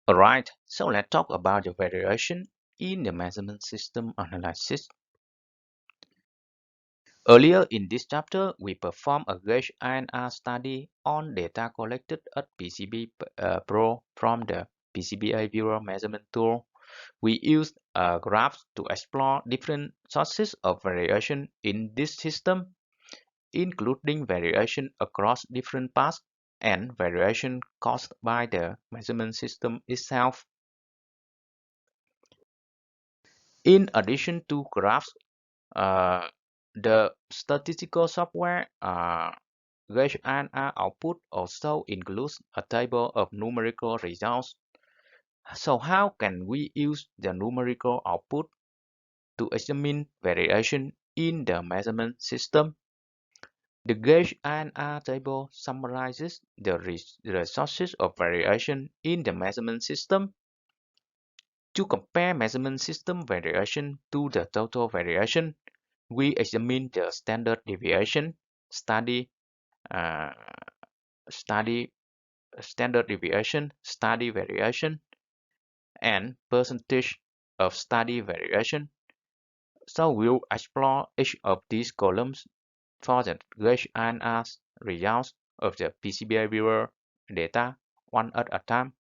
Alright, so let's talk about the variation in the measurement system analysis. Earlier in this chapter, we performed a gauge INR study on data collected at PCB Pro from the PCBA Viewer measurement tool. We used graphs to explore different sources of variation in this system, including variation across different paths and variation caused by the measurement system itself. In addition to graphs, uh, the statistical software gauge and output also includes a table of numerical results. So how can we use the numerical output to examine variation in the measurement system? The gauge and table summarizes the sources of variation in the measurement system. To compare measurement system variation to the total variation, we examine the standard deviation, study, uh, study standard deviation, study variation, and percentage of study variation. So we'll explore each of these columns for the gauge and results of the PCBA viewer data one at a time.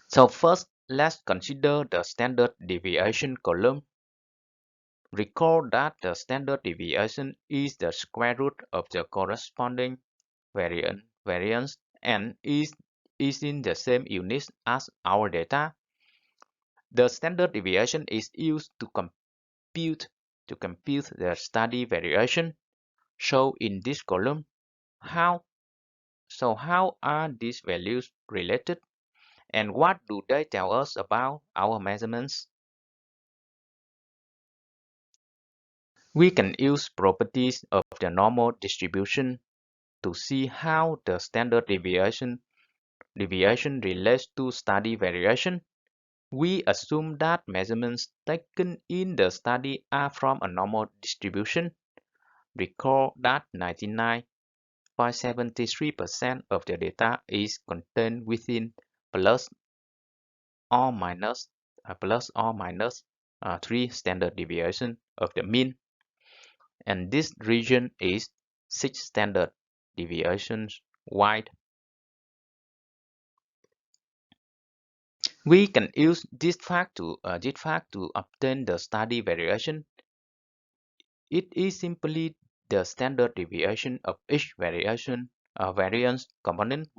So first, let's consider the standard deviation column. Recall that the standard deviation is the square root of the corresponding variance and is in the same units as our data. The standard deviation is used to compute the study variation. So in this column, how how are these values related and what do they tell us about our measurements? We can use properties of the normal distribution to see how the standard deviation relates to study variation. We assume that measurements taken in the study are from a normal distribution. Recall that 99.73% of the data is contained within plus or minus 3 standard deviation of the mean, and this region is 6 standard deviations wide. We can use this fact to obtain the study variation. It is simply the standard deviation of each variance component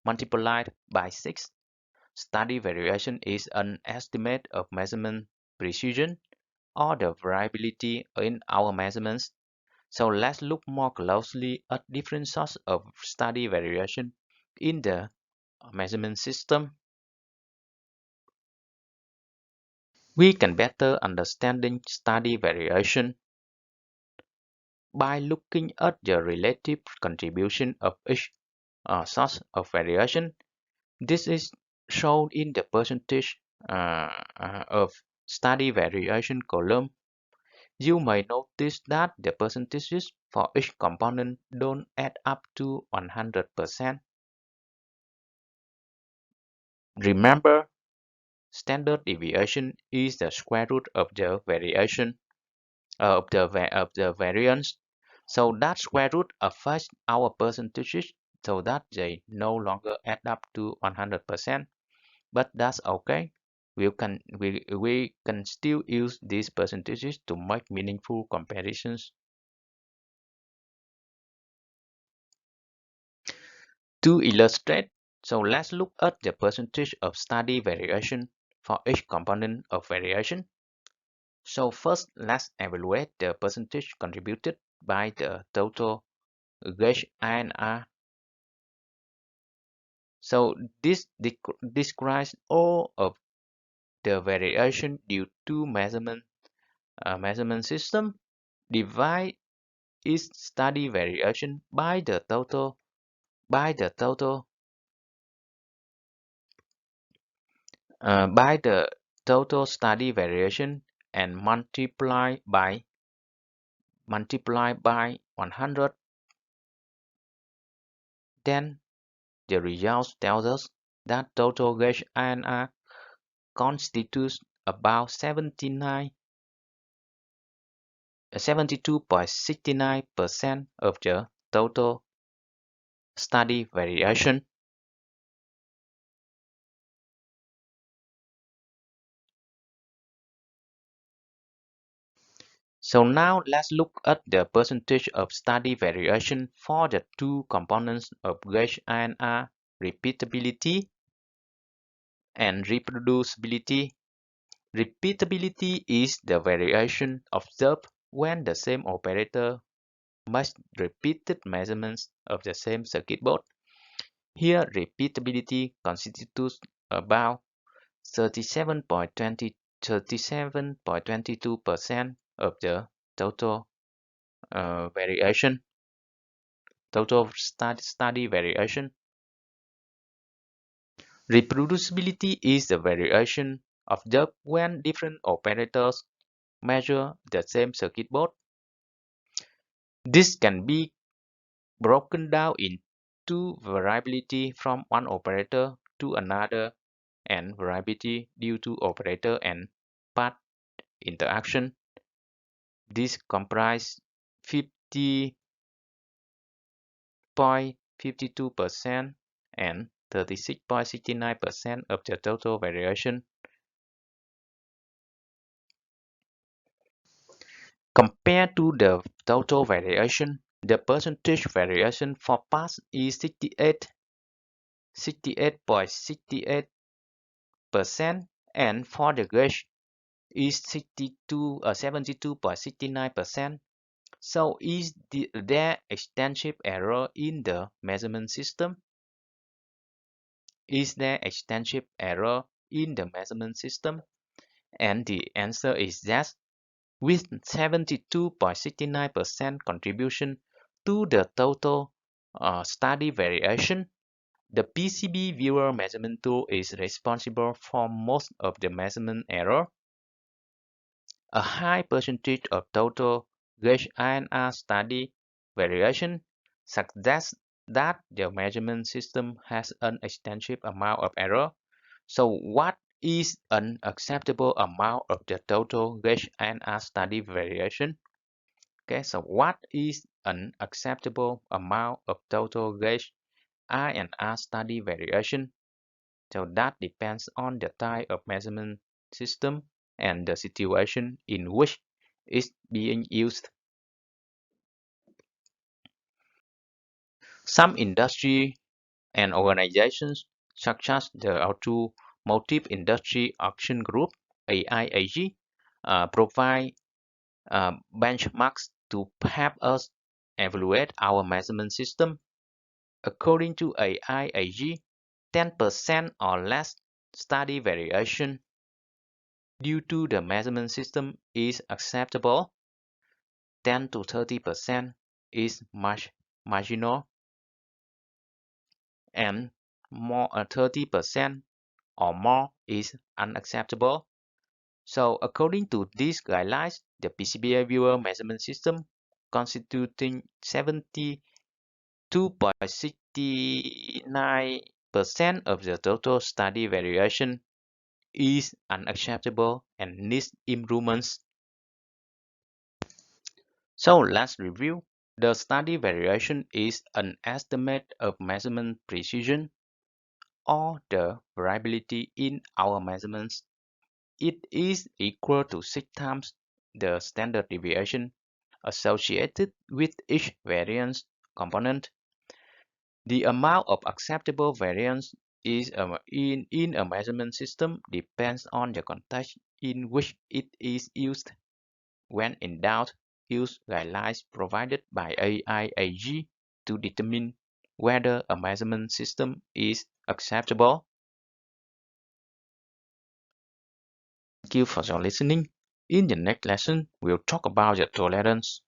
multiplied by 6. Study variation is an estimate of measurement precision or the variability in our measurements. So let's look more closely at different sources of study variation in the measurement system. We can better understanding study variation by looking at the relative contribution of each source of variation. This is shown in the percentage of study variation column. You may notice that the percentages for each component don't add up to 100%. Remember, standard deviation is the square root of the variation of the variance. So that square root affects our percentages so that they no longer add up to 100%. But that's okay. We can still use these percentages to make meaningful comparisons. To illustrate, so let's look at the percentage of study variation for each component of variation. So first, let's evaluate the percentage contributed by the total gauge INR. So this describes all of the variation due to measurement system. Divide its study variation by the total by the total study variation and multiply by 100. Then the results tell us that total gauge INR constitutes about 72.69% of the total study variation. So now let's look at the percentage of study variation for the two components of gauge INR, repeatability and reproducibility. Repeatability is the variation observed when the same operator makes repeated measurements of the same circuit board. Here, repeatability constitutes about 37.22% of the total variation, total study variation. Reproducibility is the variation observed when different operators measure the same circuit board. This can be broken down into variability from one operator to another and variability due to operator and path interaction. This comprise 50.52% and 36.69% of the total variation. Compared to the total variation, the percentage variation for paths is 68.68%, and for the gauge is 72.69%. So is there extensive error in the measurement system? Is there extensive error in the measurement system? And the answer is yes. With 72.69% contribution to the total study variation, the PCB viewer measurement tool is responsible for most of the measurement error. A high percentage of total gauge INR study variation suggests that the measurement system has an extensive amount of error. So what is an acceptable amount of the total gauge INR study variation? Okay, so what is an acceptable amount of total gauge INR study variation? So that depends on the type of measurement system and the situation in which it's being used. Some industry and organizations, such as the Automotive Industry Action Group (AIAG), provide benchmarks to help us evaluate our measurement system. According to AIAG, 10% or less study variation due to the measurement system is acceptable. 10 to 30% is marginal, and more 30% or more is unacceptable. So according to these guidelines, the PCBA viewer measurement system constituting 72.69% of the total study variation is unacceptable and needs improvements. So let's review. The study variation is an estimate of measurement precision or the variability in our measurements. It is equal to 6 times the standard deviation associated with each variance component. The amount of acceptable variance is in a measurement system depends on the context in which it is used. When in doubt, use guidelines provided by AIAG to determine whether a measurement system is acceptable. Thank you for your listening. In the next lesson, we'll talk about the tolerance.